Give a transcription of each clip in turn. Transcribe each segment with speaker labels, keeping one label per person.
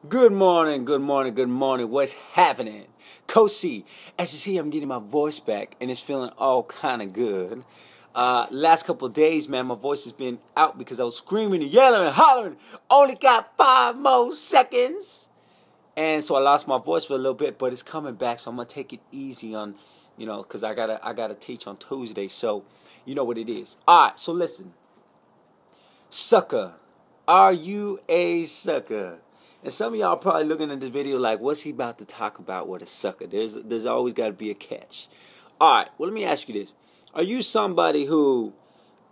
Speaker 1: Good morning, good morning, good morning. What's happening? Coach C. As you see, I'm getting my voice back, and it's feeling all kind of good. Last couple of days, man, my voice has been out because I was screaming and yelling and hollering. Only got 5 more seconds. And so I lost my voice for a little bit, but it's coming back, so I'm going to take it easy on, because I gotta teach on Tuesday, so you know what it is. All right, so listen. Sucker. Are you a sucker? And some of y'all probably looking at this video like, what's he about to talk about with a sucker? There's always got to be a catch. All right, well, let me ask you this. Are you somebody who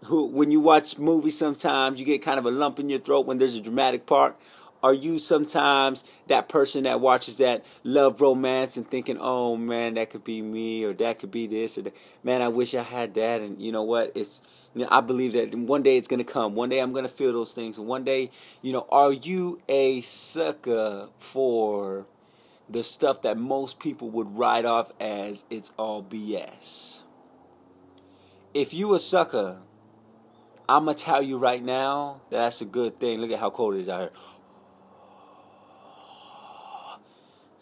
Speaker 1: when you watch movies sometimes you get kind of a lump in your throat when there's a dramatic part? Are you sometimes that person that watches that love romance and thinking, oh man, that could be me, or that could be this, or that. Man, I wish I had that. And you know what? I believe that one day it's gonna come. One day I'm gonna feel those things. And one day, are you a sucker for the stuff that most people would write off as it's all BS? If you a sucker, I'm gonna tell you right now that's a good thing. Look at how cold it is out here.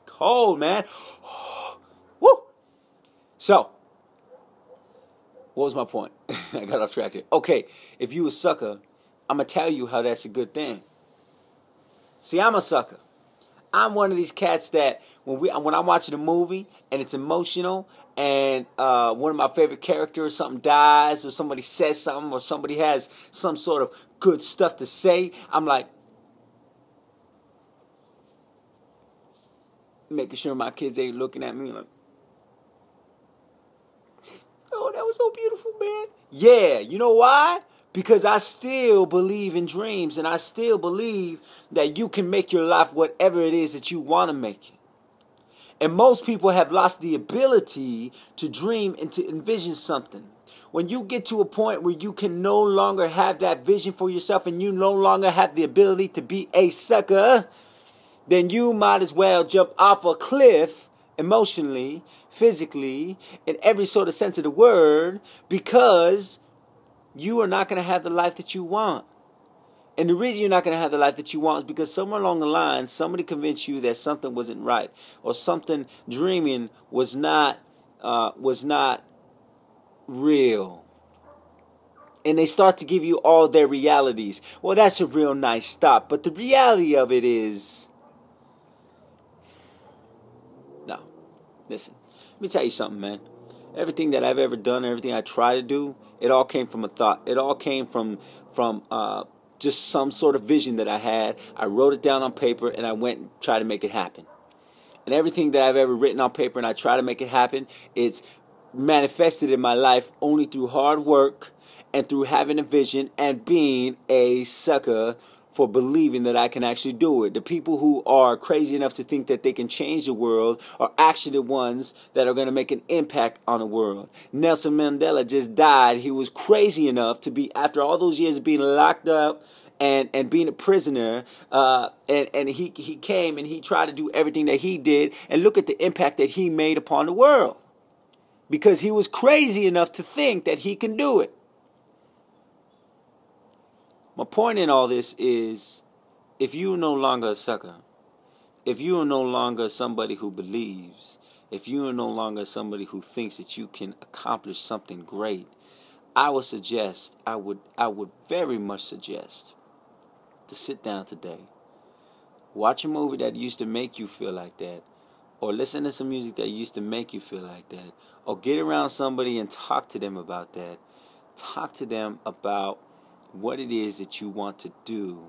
Speaker 1: Cold, man. Woo! So, what was my point? I got off track here. Okay, if you a sucker, I'm going to tell you how that's a good thing. See, I'm a sucker. I'm one of these cats that when I'm watching a movie and it's emotional and one of my favorite characters, something dies or somebody says something or somebody has some sort of good stuff to say, I'm like, making sure my kids ain't looking at me like, oh, that was so beautiful, man. Yeah, you know why? Because I still believe in dreams, and I still believe that you can make your life whatever it is that you want to make it. And most people have lost the ability to dream and to envision something. When you get to a point where you can no longer have that vision for yourself and you no longer have the ability to be a sucker, then you might as well jump off a cliff emotionally, physically, in every sort of sense of the word, because you are not going to have the life that you want. And the reason you're not going to have the life that you want is because somewhere along the line, somebody convinced you that something wasn't right, or something dreaming was not real. And they start to give you all their realities. Well, that's a real nice stop, but the reality of it is, no. Listen, let me tell you something, man. Everything that I've ever done, everything I try to do, it all came from a thought. It all came from just some sort of vision that I had. I wrote it down on paper, and I went and tried to make it happen. And everything that I've ever written on paper and I try to make it happen, it's manifested in my life only through hard work and through having a vision and being a sucker for believing that I can actually do it. The people who are crazy enough to think that they can change the world are actually the ones that are going to make an impact on the world. Nelson Mandela just died. He was crazy enough to be, after all those years of being locked up and being a prisoner, and he came and he tried to do everything that he did, and look at the impact that he made upon the world. Because he was crazy enough to think that he can do it. My point in all this is, if you are no longer a sucker, if you are no longer somebody who believes, if you are no longer somebody who thinks that you can accomplish something great, I would suggest, I would very much suggest to sit down today, watch a movie that used to make you feel like that, or listen to some music that used to make you feel like that, or get around somebody and talk to them about that. Talk to them about what it is that you want to do,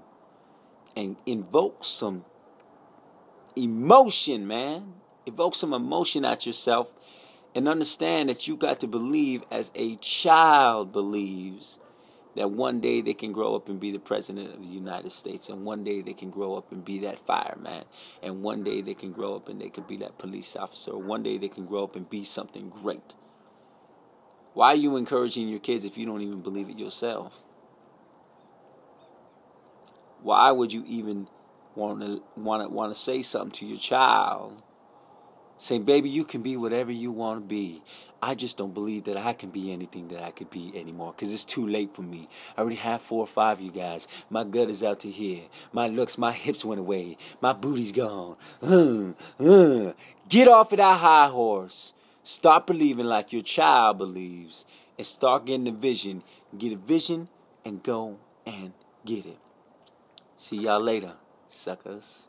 Speaker 1: and invoke some emotion, man. Evoke some emotion at yourself, and understand that you got to believe as a child believes that one day they can grow up and be the president of the United States, and one day they can grow up and be that fireman, and one day they can grow up and they can be that police officer, or one day they can grow up and be something great. Why are you encouraging your kids if you don't even believe it yourself? Why would you even want to say something to your child Saying, baby, you can be whatever you want to be. I just don't believe that I can be anything that I could be anymore, because it's too late for me. I already have 4 or 5 of you guys. My gut is out to here. My looks, my hips went away. My booty's gone. Get off of that high horse. Start believing like your child believes. And start getting a vision. Get a vision and go and get it. See y'all later, suckers.